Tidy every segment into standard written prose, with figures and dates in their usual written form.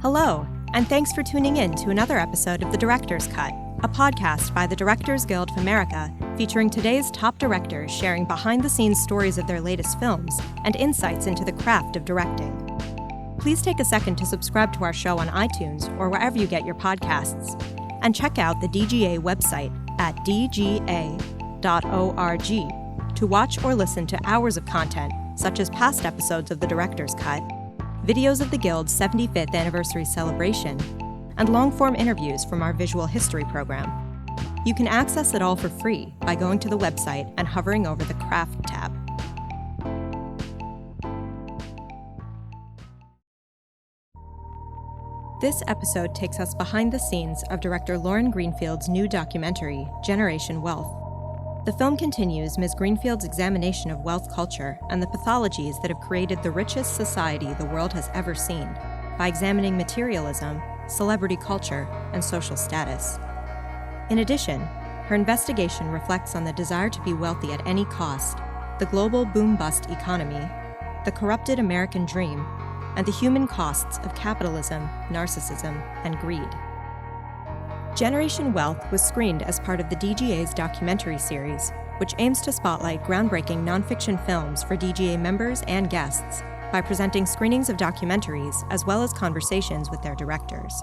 Hello, and thanks for tuning in to another episode of The Director's Cut, a podcast by the Directors Guild of America featuring today's top directors sharing behind-the-scenes stories of their latest films and insights into the craft of directing. Please take a second to subscribe to our show on iTunes or wherever you get your podcasts, and check out the DGA website at dga.org to watch or listen to hours of content, such as past episodes of The Director's Cut, videos of the Guild's 75th anniversary celebration, and long-form interviews from our visual history program. You can access it all for free by going to the website and hovering over the Craft tab. This episode takes us behind the scenes of director Lauren Greenfield's new documentary, Generation Wealth. The film continues Ms. Greenfield's examination of wealth culture and the pathologies that have created the richest society the world has ever seen by examining materialism, celebrity culture, and social status. In addition, her investigation reflects on the desire to be wealthy at any cost, the global boom-bust economy, the corrupted American dream, and the human costs of capitalism, narcissism, and greed. Generation Wealth was screened as part of the DGA's documentary series, which aims to spotlight groundbreaking nonfiction films for DGA members and guests by presenting screenings of documentaries as well as conversations with their directors.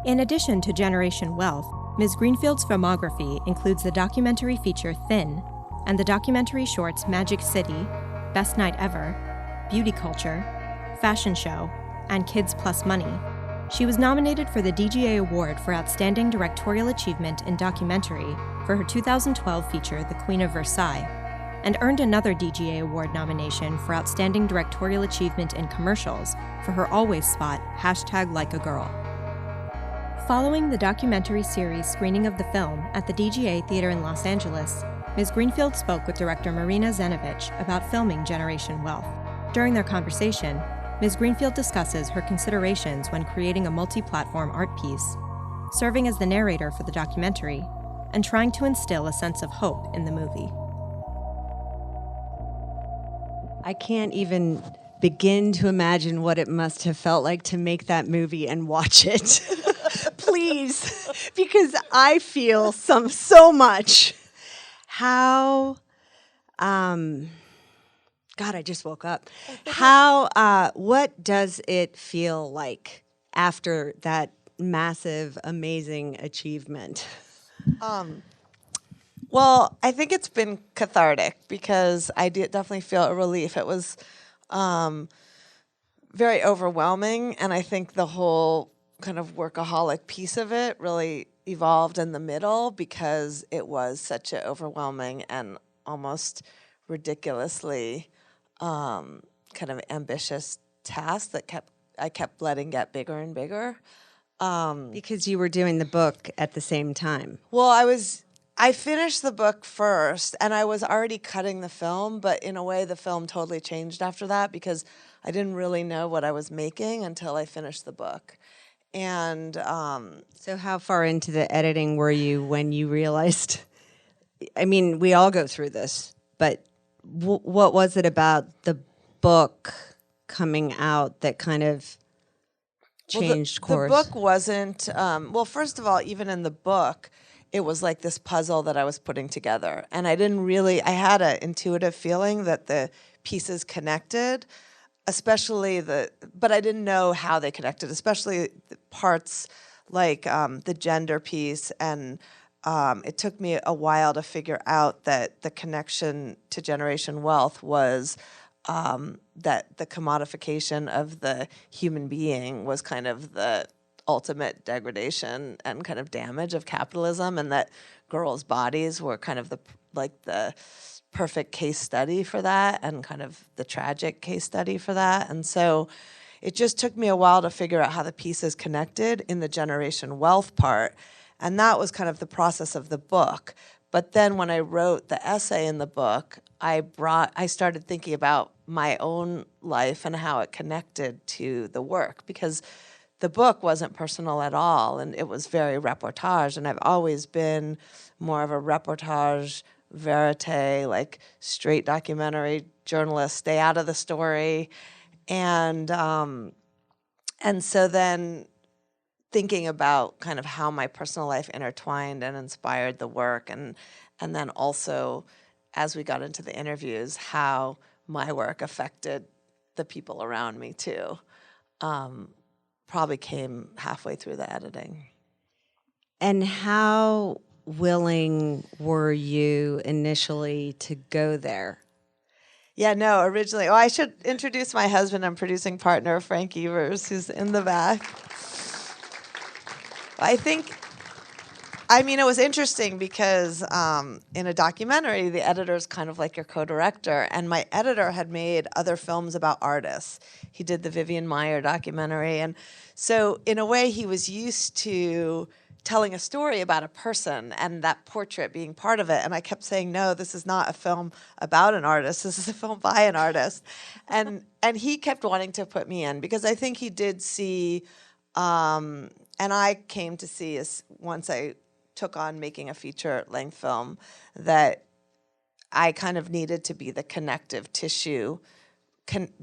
In addition to Generation Wealth, Ms. Greenfield's filmography includes the documentary feature Thin and the documentary shorts Magic City, Best Night Ever, Beauty Culture, Fashion Show, and Kids Plus Money. She was nominated for the DGA Award for Outstanding Directorial Achievement in Documentary for her 2012 feature The Queen of Versailles, and earned another DGA Award nomination for Outstanding Directorial Achievement in Commercials for her always spot #LikeAGirl. Following the documentary series screening of the film at the DGA Theater in Los Angeles, Ms. Greenfield spoke with director Marina Zenovich about filming Generation Wealth. During their conversation, Ms. Greenfield discusses her considerations when creating a multi-platform art piece, serving as the narrator for the documentary, and trying to instill a sense of hope in the movie. I can't even begin to imagine what it must have felt like to make that movie and watch it. Please, because I feel so much. How, God, I just woke up. What does it feel like after that massive, amazing achievement? Well, I think it's been cathartic because I did definitely feel a relief. It was very overwhelming, and I think the whole kind of workaholic piece of it really evolved in the middle because it was such an overwhelming and almost ridiculously kind of ambitious task that I kept letting get bigger and bigger. Because you were doing the book at the same time. Well, I finished the book first, and I was already cutting the film, but in a way the film totally changed after that because I didn't really know what I was making until I finished the book. And so how far into the editing were you when you realized, I mean, we all go through this, but what was it about the book coming out that kind of changed course? The book wasn't, well, first of all, even in the book, it was like this puzzle that I was putting together. And I had an intuitive feeling that the pieces connected, but I didn't know how they connected, especially the parts like the gender piece. And it took me a while to figure out that the connection to Generation Wealth was that the commodification of the human being was kind of the ultimate degradation and kind of damage of capitalism, and that girls' bodies were kind of the perfect case study for that and kind of the tragic case study for that. And so it just took me a while to figure out how the pieces connected in the Generation Wealth part. And that was kind of the process of the book. But then when I wrote the essay in the book, I started thinking about my own life and how it connected to the work, because the book wasn't personal at all, and it was very reportage, and I've always been more of a reportage, verite, like straight documentary journalist, stay out of the story. And And so then thinking about kind of how my personal life intertwined and inspired the work, and then also as we got into the interviews, how my work affected the people around me too, probably came halfway through the editing. And how willing were you initially to go there? Yeah, no, originally. Oh, I should introduce my husband and producing partner, Frank Evers, who's in the back. It was interesting because in a documentary, the editor's kind of like your co-director, and my editor had made other films about artists. He did the Vivian Maier documentary, and so in a way, he was used to telling a story about a person and that portrait being part of it. And I kept saying, no, this is not a film about an artist. This is a film by an artist. And he kept wanting to put me in because I think he did see, and I came to see as once I took on making a feature-length film, that I kind of needed to be the connective tissue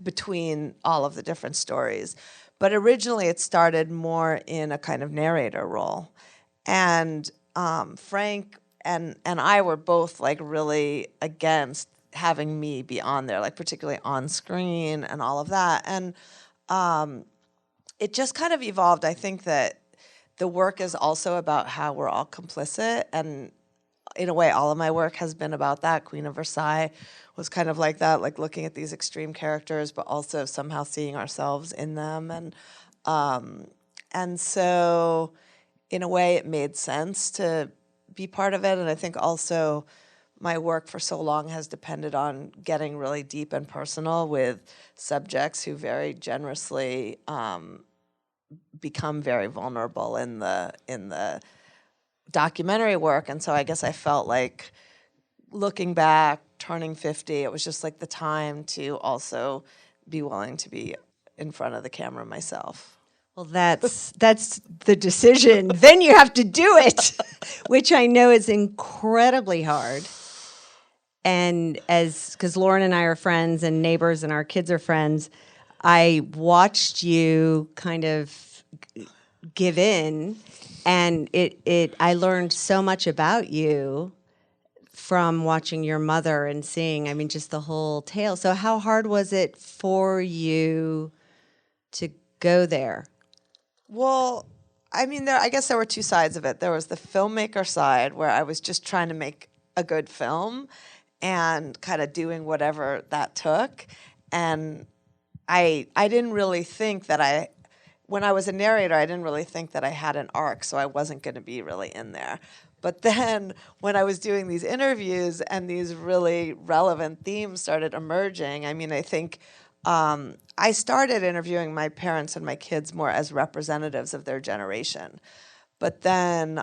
between all of the different stories. But originally it started more in a kind of narrator role. And Frank and I were both like really against having me be on there, like particularly on screen and all of that. And it just kind of evolved. I think that the work is also about how we're all complicit, and in a way, all of my work has been about that. Queen of Versailles was kind of like that, like looking at these extreme characters, but also somehow seeing ourselves in them. And so, in a way, it made sense to be part of it. And I think also my work for so long has depended on getting really deep and personal with subjects who very generously become very vulnerable in the documentary work. And so I guess I felt like looking back, turning 50, it was just like the time to also be willing to be in front of the camera myself. Well, that's the decision. Then you have to do it, which I know is incredibly hard. And because Lauren and I are friends and neighbors and our kids are friends, I watched you kind of give in, and I learned so much about you from watching your mother and seeing, just the whole tale. So how hard was it for you to go there? Well, I guess there were two sides of it. There was the filmmaker side where I was just trying to make a good film and kind of doing whatever that took. And I didn't really think that when I was a narrator, I didn't really think that I had an arc, so I wasn't going to be really in there. But then when I was doing these interviews and these really relevant themes started emerging, I think I started interviewing my parents and my kids more as representatives of their generation. But then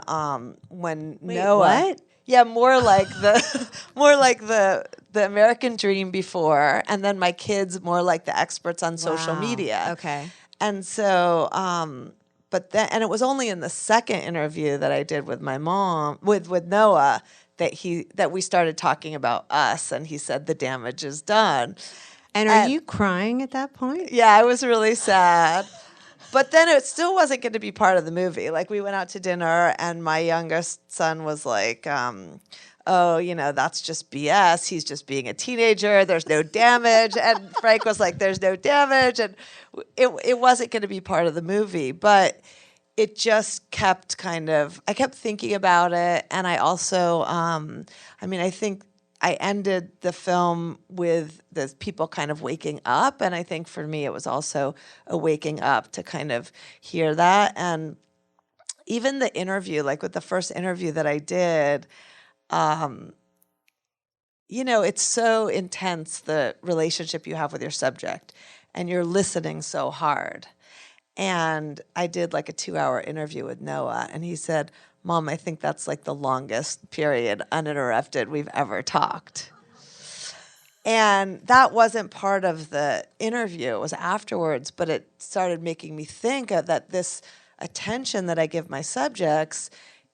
when Noah... What? Yeah, more like the American dream before, and then my kids more like the experts on social media. Okay. And so, and it was only in the second interview that I did with my mom, with Noah, that we started talking about us, and he said the damage is done. And are you crying at that point? Yeah, I was really sad. But then it still wasn't going to be part of the movie. Like, we went out to dinner, and my youngest son was like, oh, that's just BS. He's just being a teenager. There's no damage. And Frank was like, there's no damage. And it wasn't going to be part of the movie. But it just kept I kept thinking about it. And I also, I think I ended the film with the people kind of waking up. And I think for me, it was also a waking up to kind of hear that. And even the interview, like with the first interview that I did, it's so intense, the relationship you have with your subject, and you're listening so hard. And I did like a 2-hour interview with Noah, and he said, Mom, I think that's like the longest period uninterrupted we've ever talked. And that wasn't part of the interview. It was afterwards, but it started making me think that this attention that I give my subjects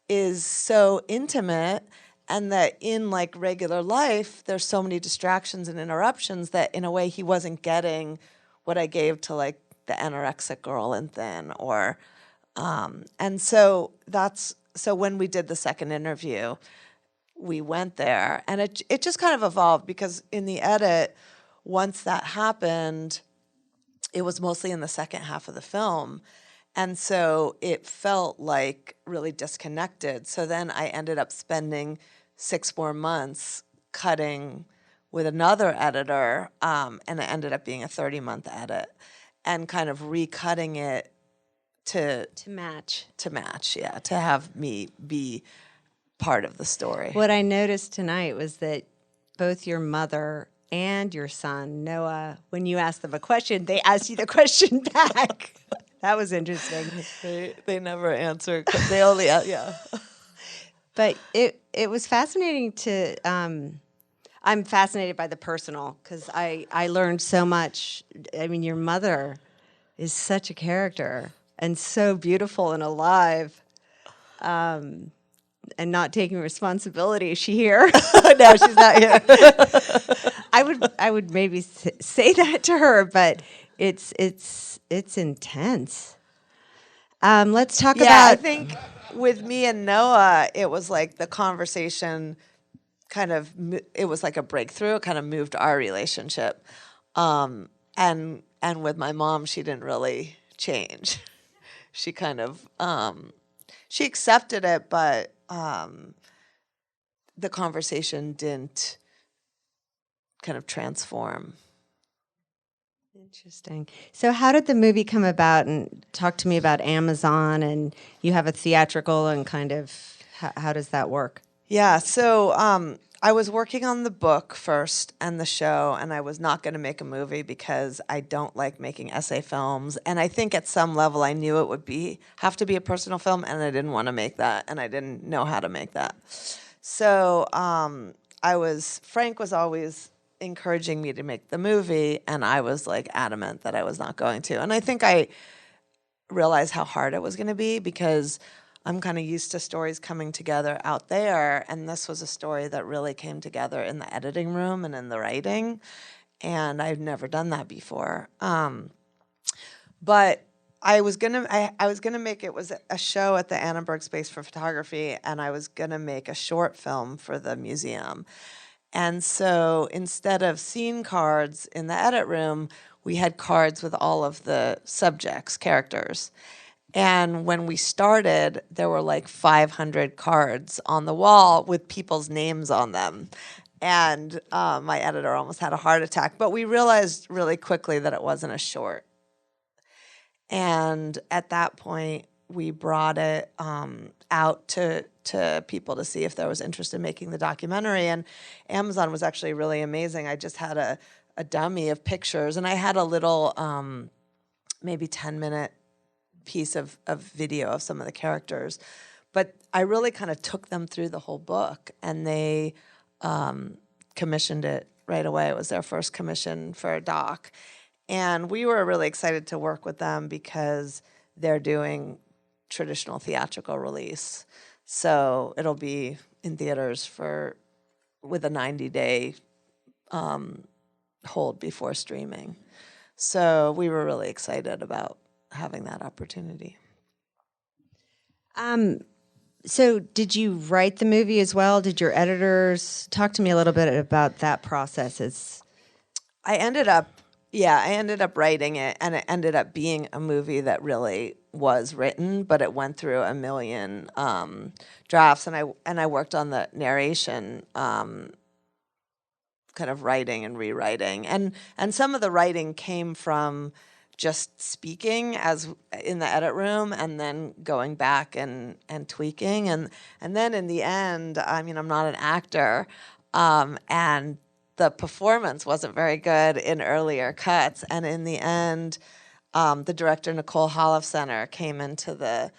is so intimate, and that in like regular life, there's so many distractions and interruptions that in a way he wasn't getting what I gave to like the anorexic girl in Thin, or and so when we did the second interview, we went there, and it just kind of evolved, because in the edit, once that happened, it was mostly in the second half of the film. And so it felt like really disconnected. So then I ended up spending 6 more months cutting with another editor, and it ended up being a 30-month edit, and kind of recutting it to match. Yeah, to have me be part of the story. What I noticed tonight was that both your mother and your son, Noah, when you asked them a question, they asked you the question back. That was interesting. They never answer. They only yeah. But it was fascinating to. I'm fascinated by the personal, because I learned so much. I mean, your mother is such a character and so beautiful and alive, and not taking responsibility. Is she here? No, she's not here. I would maybe say that to her, but it's intense. Let's talk about. I think with me and Noah, it was like the conversation kind of, it was like a breakthrough. It kind of moved our relationship. And with my mom, she didn't really change. She kind of, she accepted it, but the conversation didn't kind of transform. Interesting. So how did the movie come about? And talk to me about Amazon, and you have a theatrical, and kind of how does that work? Yeah, so I was working on the book first and the show, and I was not going to make a movie because I don't like making essay films. And I think at some level I knew it would have to be a personal film, and I didn't want to make that, and I didn't know how to make that. So Frank was always encouraging me to make the movie, and I was like adamant that I was not going to. And I think I realized how hard it was going to be, because I'm kind of used to stories coming together out there, and this was a story that really came together in the editing room and in the writing, and I've never done that before. But I was gonna make, it was a show at the Annenberg Space for Photography, and I was gonna make a short film for the museum. And so instead of scene cards in the edit room, we had cards with all of the subjects, characters. And when we started, there were like 500 cards on the wall with people's names on them. And my editor almost had a heart attack. But we realized really quickly that it wasn't a short. And at that point, we brought it out to people to see if there was interest in making the documentary. And Amazon was actually really amazing. I just had a dummy of pictures, and I had a little maybe 10-minute piece of video of some of the characters. But I really kind of took them through the whole book, and they commissioned it right away. It was their first commission for a doc. And we were really excited to work with them because they're doing traditional theatrical release. So it'll be in theaters with a 90-day hold before streaming. So we were really excited about having that opportunity. So did you write the movie as well? Did your editors talk to me a little bit about that process? I ended up writing it, and it ended up being a movie that really was written, but it went through a million drafts, and I worked on the narration, kind of writing and rewriting, and some of the writing came from just speaking as in the edit room, and then going back and tweaking, and then in the end, I mean, I'm not an actor, and the performance wasn't very good in earlier cuts, and in the end, the director Nicole Hollofcenter came into the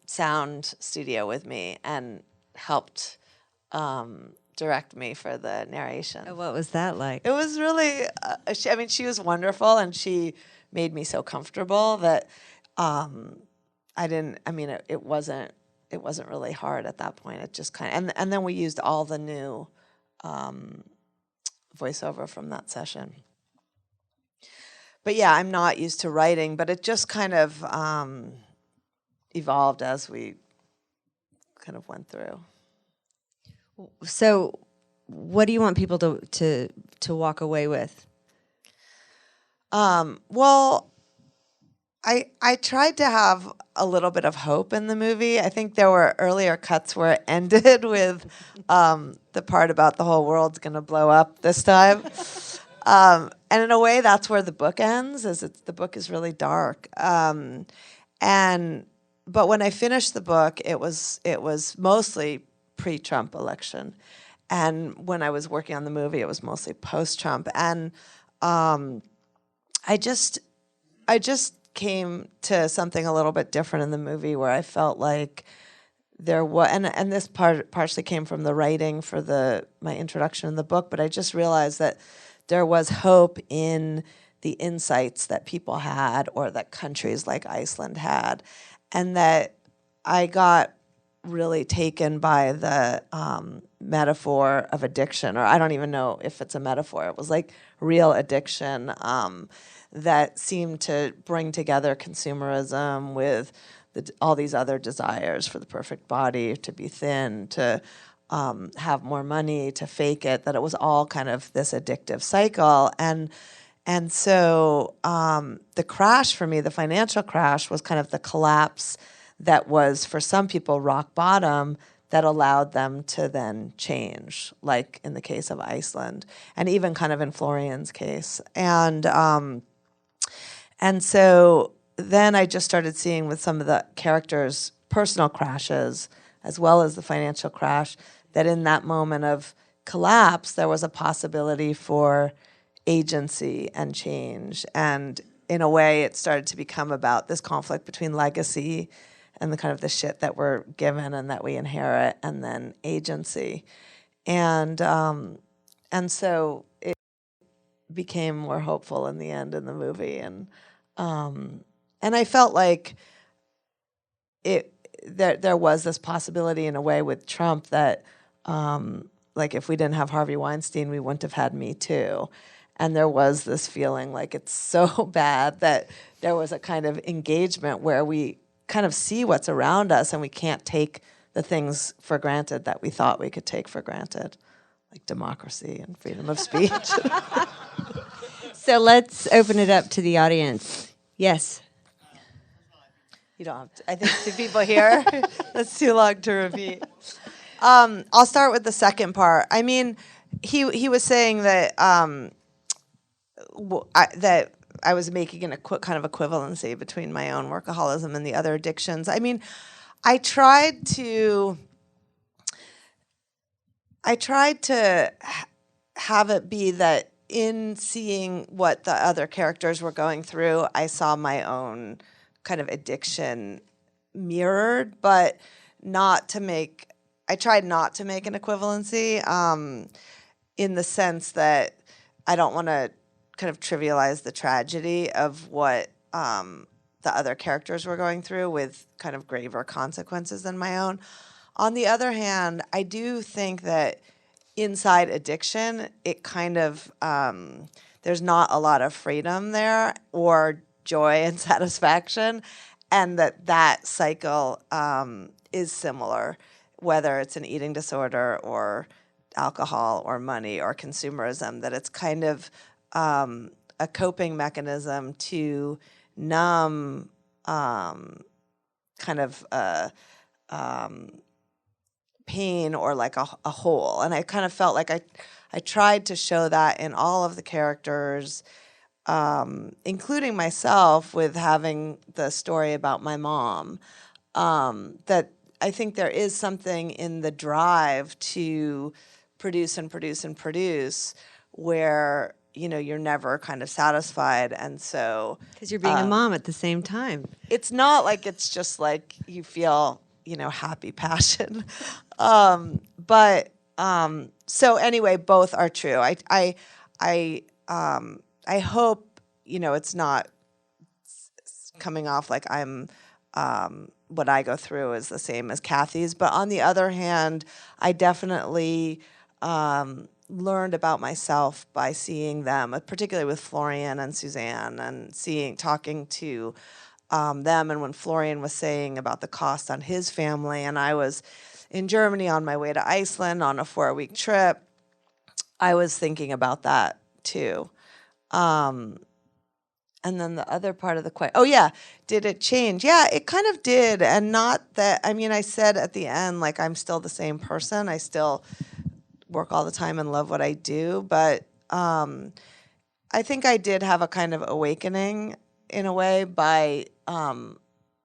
sound studio with me and helped direct me for the narration. What was that like? It was really, she was wonderful, and she made me so comfortable that it wasn't really hard at that point. It just kind of, and then we used all the new voiceover from that session. but yeah, I'm not used to writing, but it just kind of evolved as we kind of went through. So, what do you want people to walk away with? Well, I tried to have a little bit of hope in the movie. I think there were earlier cuts where it ended with the part about the whole world's going to blow up this time. And in a way, that's where the book ends. The book is really dark. But when I finished the book, it was mostly pre-Trump election, and when I was working on the movie, it was mostly post-Trump. And I just came to something a little bit different in the movie, where I felt like there was, and this partially came from the writing for my introduction in the book, but I just realized that there was hope in the insights that people had, or that countries like Iceland had, and that I got really taken by the metaphor of addiction, or I don't even know if it's a metaphor. It was like real addiction that seemed to bring together consumerism with all these other desires for the perfect body, to be thin, to have more money, to fake it, that it was all kind of this addictive cycle. And so the crash for me, the financial crash, was kind of the collapse that was, for some people, rock bottom, that allowed them to then change, like in the case of Iceland, and even kind of in Florian's case. And so then I just started seeing with some of the characters' personal crashes, as well as the financial crash, that in that moment of collapse, there was a possibility for agency and change. And in a way, it started to become about this conflict between legacy and the kind of the shit that we're given and that we inherit, and then agency. And so it became more hopeful in the end in the movie. And I felt like there was this possibility in a way with Trump that like if we didn't have Harvey Weinstein, we wouldn't have had Me Too. And there was this feeling like it's so bad that there was a kind of engagement where we kind of see what's around us, and we can't take the things for granted that we thought we could take for granted, like democracy and freedom of speech. So let's open it up to the audience. Yes. You don't have to. I think two people here. That's too long to repeat. I'll start with the second part. I mean, he was saying that that I was making kind of equivalency between my own workaholism and the other addictions. I mean, I tried to have it be that in seeing what the other characters were going through, I saw my own kind of addiction mirrored, but I tried not to make an equivalency in the sense that I don't want to kind of trivialize the tragedy of what the other characters were going through, with kind of graver consequences than my own. On the other hand, I do think that inside addiction, it kind of, there's not a lot of freedom there, or joy and satisfaction, and that cycle is similar, whether it's an eating disorder or alcohol or money or consumerism, that it's kind of a coping mechanism to numb kind of pain, or like a hole. And I kind of felt like I tried to show that in all of the characters, including myself, with having the story about my mom, that I think there is something in the drive to produce and produce and produce where, you're never kind of satisfied. And so, Because you're being a mom at the same time. it's not like it's just like you feel, happy passion. But so anyway, both are true. I hope, it's not coming off like I'm what I go through is the same as Kathy's. But on the other hand, I definitely learned about myself by seeing them, particularly with Florian and Suzanne, and talking to them. And when Florian was saying about the cost on his family, and I was in Germany on my way to Iceland on a 4-week trip, I was thinking about that too. And then the other part of the question, oh yeah, did it change? Yeah, it kind of did. And not that, I mean, I said at the end, like, I'm still the same person. I still work all the time and love what I do. But I think I did have a kind of awakening in a way by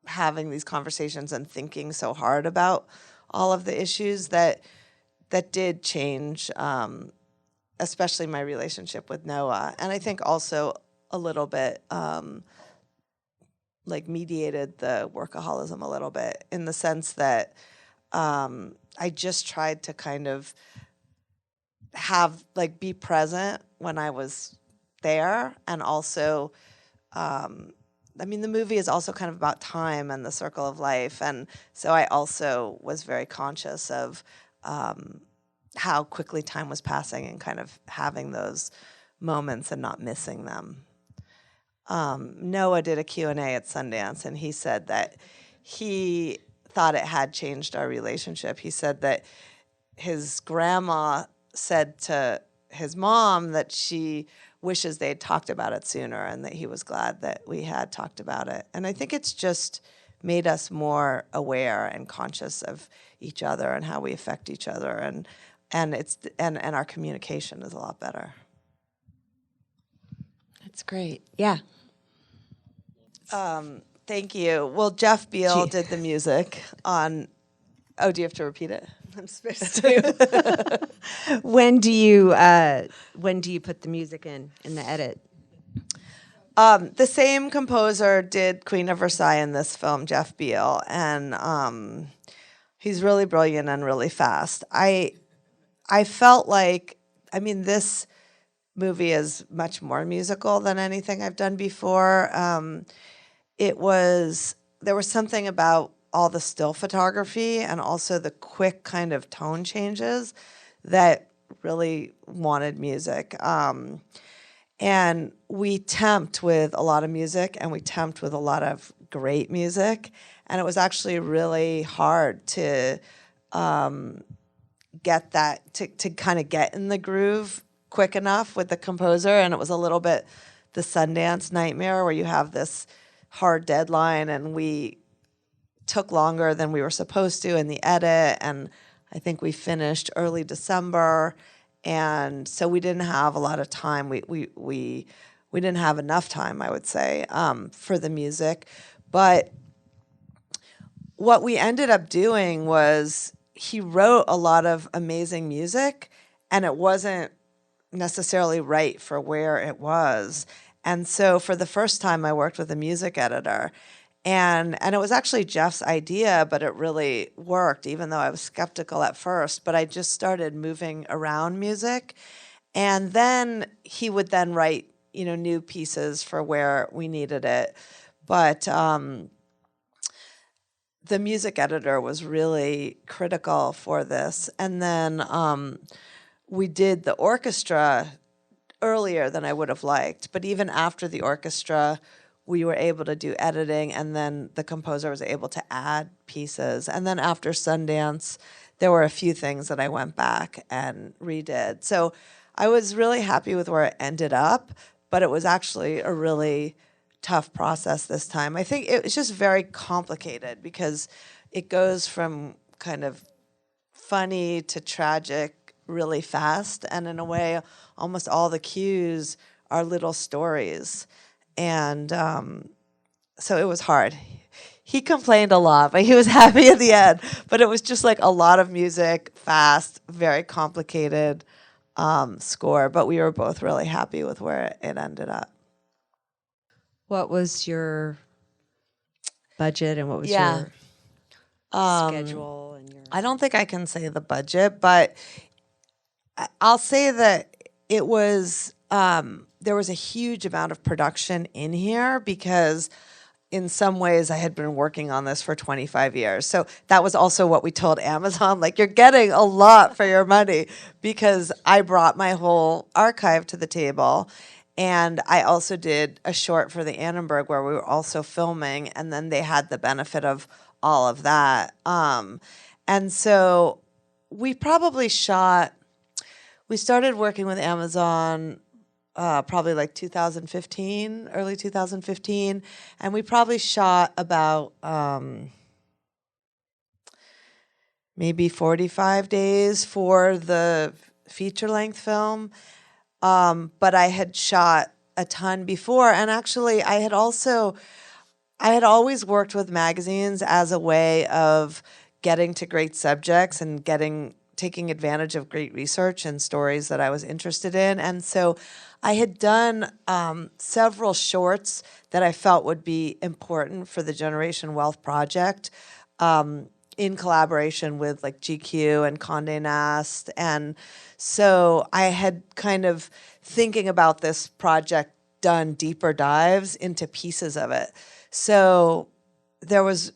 having these conversations and thinking so hard about all of the issues that did change, especially my relationship with Noah. And I think also a little bit like mediated the workaholism a little bit, in the sense that I just tried to kind of be present when I was there. And also, I mean, the movie is also kind of about time and the circle of life. And so I also was very conscious of how quickly time was passing and kind of having those moments and not missing them. Noah did a Q&A at Sundance, and he said that he thought it had changed our relationship. He said that his grandma said to his mom that she wishes they had talked about it sooner, and that he was glad that we had talked about it. And I think it's just made us more aware and conscious of each other and how we affect each other, and our communication is a lot better. That's great. Yeah. Thank you. Well, Jeff Beal did the music on. Oh, do you have to repeat it? I'm supposed to. When do you put the music in the edit? The same composer did Queen of Versailles in this film, Jeff Beal, and he's really brilliant and really fast. I felt like, I mean, this movie is much more musical than anything I've done before. There was something about all the still photography and also the quick kind of tone changes that really wanted music. And we temped with a lot of music, and we temped with a lot of great music. And it was actually really hard to get that, to kind of get in the groove quick enough with the composer. And it was a little bit the Sundance nightmare, where you have this hard deadline, and we took longer than we were supposed to in the edit, and I think we finished early December, and so we didn't have a lot of time. We didn't have enough time, I would say, for the music. But what we ended up doing was, he wrote a lot of amazing music, and it wasn't necessarily right for where it was. And so for the first time, I worked with a music editor. And it was actually Jeff's idea, but it really worked, even though I was skeptical at first. But I just started moving around music. And then he would then write, new pieces for where we needed it. But the music editor was really critical for this. And then we did the orchestra earlier than I would have liked. But even after the orchestra, we were able to do editing, and then the composer was able to add pieces. And then after Sundance, there were a few things that I went back and redid. So I was really happy with where it ended up, but it was actually a really tough process this time. I think it was just very complicated, because it goes from kind of funny to tragic really fast, and in a way, almost all the cues are little stories. And so it was hard. He complained a lot, but he was happy at the end. But it was just like a lot of music, fast, very complicated score. But we were both really happy with where it ended up. What was your budget, and what was your schedule? And I don't think I can say the budget, but I'll say that it was, there was a huge amount of production in here, because in some ways I had been working on this for 25 years. So that was also what we told Amazon, like, you're getting a lot for your money, because I brought my whole archive to the table. And I also did a short for the Annenberg where we were also filming, and then they had the benefit of all of that. And so we probably we started working with Amazon probably like 2015, early 2015, and we probably shot about maybe 45 days for the feature-length film. But I had shot a ton before, and actually I had always worked with magazines as a way of getting to great subjects and taking advantage of great research and stories that I was interested in. And so I had done several shorts that I felt would be important for the Generation Wealth Project, in collaboration with like GQ and Condé Nast. And so I had kind of, thinking about this project, done deeper dives into pieces of it. So there was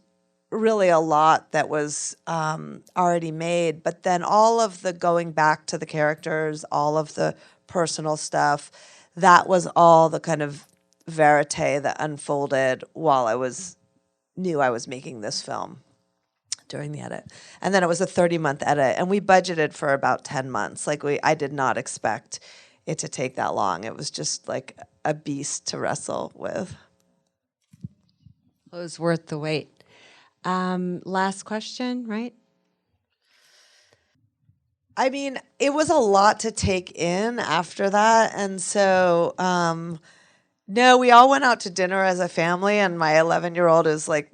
really a lot that was already made, but then all of the going back to the characters, all of the personal stuff, that was all the kind of verite that unfolded while I knew I was making this film during the edit. And then it was a 30-month edit, and we budgeted for about 10 months. Like, I did not expect it to take that long. It was just like a beast to wrestle with. It was worth the wait. Last question, right? I mean, it was a lot to take in after that. And so, no, we all went out to dinner as a family, and my 11-year-old is like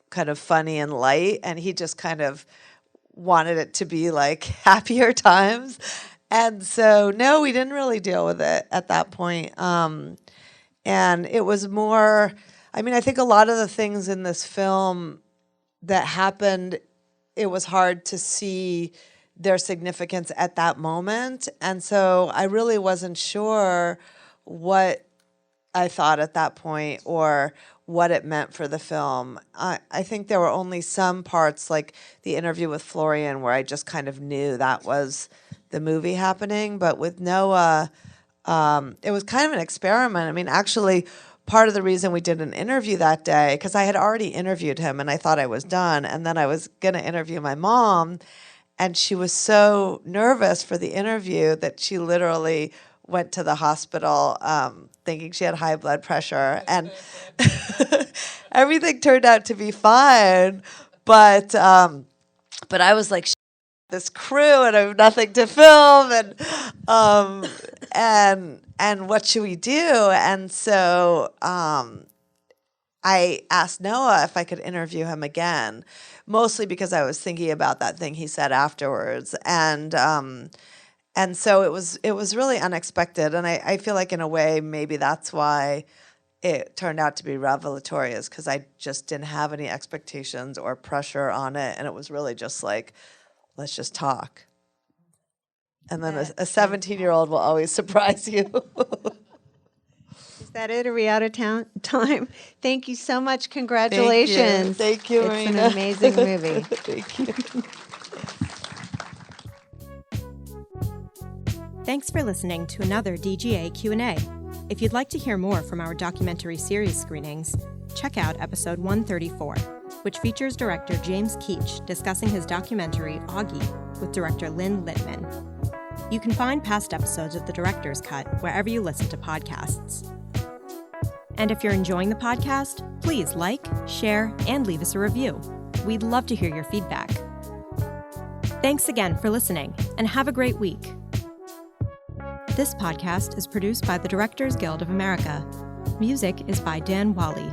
kind of funny and light, and he just kind of wanted it to be like happier times. And so, no, we didn't really deal with it at that point. And it was more, I mean, I think a lot of the things in this film that happened, it was hard to see their significance at that moment. And so I really wasn't sure what I thought at that point or what it meant for the film. I think there were only some parts, like the interview with Florian, where I just kind of knew that was the movie happening. But with Noah, it was kind of an experiment. I mean, actually, part of the reason we did an interview that day, because I had already interviewed him and I thought I was done, and then I was going to interview my mom, and she was so nervous for the interview that she literally went to the hospital thinking she had high blood pressure, and everything turned out to be fine. But I was like, this crew, and I have nothing to film, and what should we do? And so I asked Noah if I could interview him again, mostly because I was thinking about that thing he said afterwards. And so it was really unexpected. And I feel like in a way, maybe that's why it turned out to be revelatory, is because I just didn't have any expectations or pressure on it. And it was really just like, let's just talk. And then a 17-year-old will always surprise you. Is that it? Are we out of time? Thank you so much. Congratulations. Thank you, It's Marina. an amazing movie. Thank you. Thanks for listening to another DGA Q&A. If you'd like to hear more from our documentary series screenings, check out episode 134, which features director James Keach discussing his documentary Augie with director Lynn Littman. You can find past episodes of The Director's Cut wherever you listen to podcasts. And if you're enjoying the podcast, please like, share, and leave us a review. We'd love to hear your feedback. Thanks again for listening, and have a great week. This podcast is produced by the Directors Guild of America. Music is by Dan Wally.